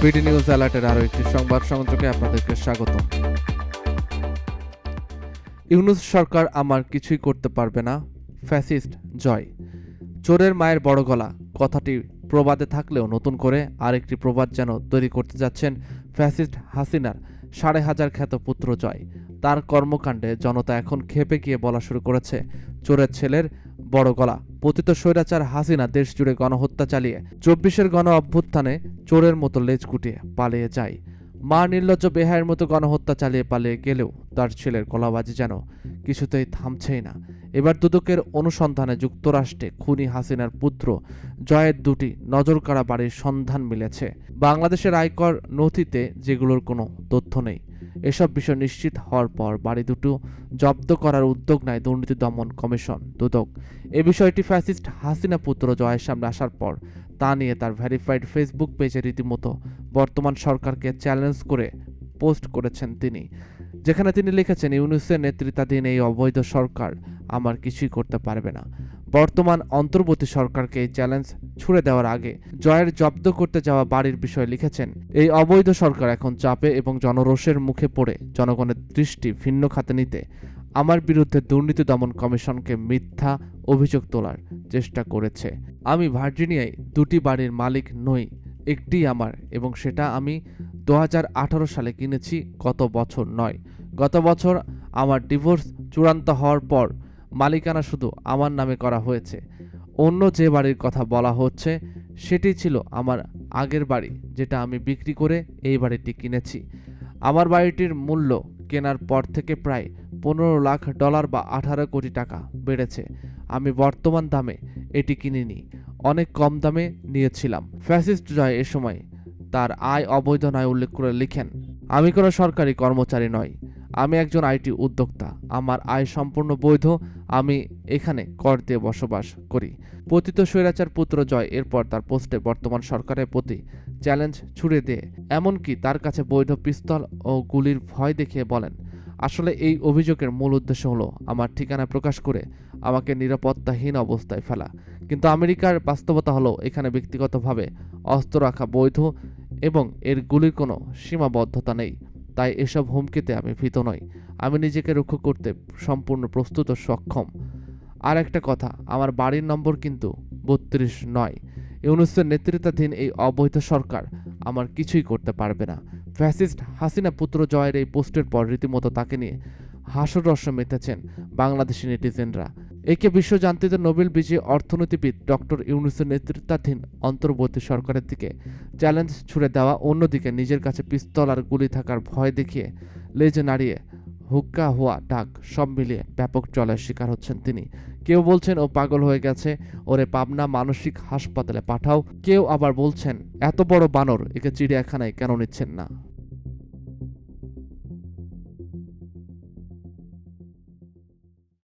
BD news অ্যালার্টের আরও একটি সংবাদ সংযোগে আপনাদেরকে স্বাগত। ইউনূস সরকার আমার কিছুই করতে পারবে না, ফ্যাসিস্ট জয়। চোরের মায়ের বড় গলা কথাটি প্রবাদে থাকলেও নতুন করে আরেকটি প্রবাদ যেন তৈরি করতে যাচ্ছেন ফ্যাসিস্ট হাসিনার 5,500 খ্যাত পুত্র জয়। তার কর্মকাণ্ডে জনতা এখন ক্ষেপে গিয়ে বলা শুরু করেছে, চোরের ছেলের বড় গলা। পতিত স্বৈরাচার হাসিনা দেশ জুড়ে গণহত্যা চালিয়ে 24-এর গণ অভ্যুত্থানে চোরের মতো লেজ গুটিয়ে পালিয়ে যায়। মা নির্লজ্জ বেহায়ের মতো গণহত্যা চালিয়ে পালিয়ে গেলেও তার ছেলের গলাবাজি যেন কিছুতেই থামছেই না। এবার দুদকের অনুসন্ধানে যুক্তরাষ্ট্রে খুনি হাসিনার পুত্র জয়ের দুটি নজরকাড়া বাড়ির সন্ধান মিলেছে। বাংলাদেশের আয়কর নথিতে যেগুলোর কোনো তথ্য নেই। এসব বিষয় নিশ্চিত হওয়ার পর বাড়ি দুটো জব্দ করার উদ্যোগ নেয় দুর্নীতি দমন কমিশন দুদক। এ বিষয়টি ফ্যাসিস্ট হাসিনা পুত্র জয়ের সামনে আসার পর তা নিয়ে তার ভেরিফাইড ফেসবুক পেজে রীতিমতো বর্তমান সরকারকে চ্যালেঞ্জ করে পোস্ট করেছেন তিনি, যেখানে তিনি লিখেছেন, ইউনূসের নেতৃত্বাধীন এই অবৈধ সরকার আমার কিছুই করতে পারবে না। বর্তমান অন্তর্বর্তী সরকারকে এই চ্যালেঞ্জ ছুড়ে দেওয়ার আগে জয়ের জব্দ করতে যাওয়া বাড়ির বিষয়ে লিখেছেন, এই অবৈধ সরকার এখন চাপে এবং জনরোষের মুখে পড়ে জনগণের দৃষ্টি ভিন্ন খাতে নিতে আমার বিরুদ্ধে দুর্নীতি দমন কমিশনকে মিথ্যা অভিযোগ তোলার চেষ্টা করেছে। আমি ভার্জিনিয়ায় দুটি বাড়ির মালিক নই, একটি আমার, এবং সেটা আমি 2018 সালে কিনেছি, গত বছর নয়। গত বছর আমার ডিভোর্স চূড়ান্ত হওয়ার পর মালিকানা শুধু আমার নামে করা হয়েছে। অন্য যে বাড়ির কথা বলা হচ্ছে সেটি ছিল আমার আগের বাড়ি, যেটা আমি বিক্রি করে এই বাড়িটি কিনেছি। আমার বাড়িটির মূল্য কেনার পর থেকে প্রায় $15 লাখ বা 18 কোটি টাকা বেড়েছে। আমি বর্তমান দামে এটি কিনিনি, অনেক কম দামে নিয়েছিলাম। ফ্যাসিস্ট জয় এ সময় তার আয় অবৈধ নয় উল্লেখ করে লিখেন, আমি কোনো সরকারি কর্মচারী নই, আমি একজন আইটি উদ্যোক্তা। আমার আয় সম্পূর্ণ বৈধ, আমি এখানে কর দিয়ে বসবাস করি। পতিত স্বৈরাচার পুত্র জয় এরপর তার পোস্টে বর্তমান সরকারের প্রতি চ্যালেঞ্জ ছুড়ে দিয়ে এমনকি তার কাছে বৈধ পিস্তল ও গুলির ভয় দেখিয়ে বলেন, আসলে এই অভিযোগের মূল উদ্দেশ্য হলো আমার ঠিকানা প্রকাশ করে আমাকে নিরাপত্তাহীন অবস্থায় ফেলা। কিন্তু আমেরিকার বাস্তবতা হলো এখানে ব্যক্তিগতভাবে অস্ত্র রাখা বৈধ এবং এর গুলির কোনো সীমাবদ্ধতা নেই। তাই এসব হুমকিতে আমি ভীত নই, আমি নিজেকে রক্ষা করতে সম্পূর্ণ প্রস্তুত ও সক্ষম। আর একটা কথা, আমার বাড়ির নম্বর কিন্তু 32 নয়। ইউনূসের নেতৃত্বাধীন এই অবৈধ সরকার আমার কিছুই করতে পারবে না। ফ্যাসিস্ট হাসিনা পুত্র জয়ের এই পোস্টের পর রীতিমতো তাকে নিয়ে হাস্যরস মেতেছেন বাংলাদেশি নেটিজেনরা। একে বিশ্বজান্তিতে নোবেল বিজয়ী অর্থনীতিবিদ ডক্টর ইউনূসের নেতৃত্বাধীন অন্তর্বর্তী সরকারের দিকে চ্যালেঞ্জ ছুড়ে দেওয়া, অন্যদিকে নিজের কাছে পিস্তল আর গুলি থাকার ভয় দেখিয়ে লেজ নাড়িয়ে হুক্কা হওয়া ডাক, সব মিলিয়ে ব্যাপক চলার শিকার হচ্ছেন তিনি। কেউ বলছেন ও পাগল হয়ে গেছে, ওরে পাবনা মানসিক হাসপাতালে পাঠাও। কেউ আবার বলছেন, এত বড় বানর, একে চিড়িয়াখানায় কেন নিচ্ছেন না।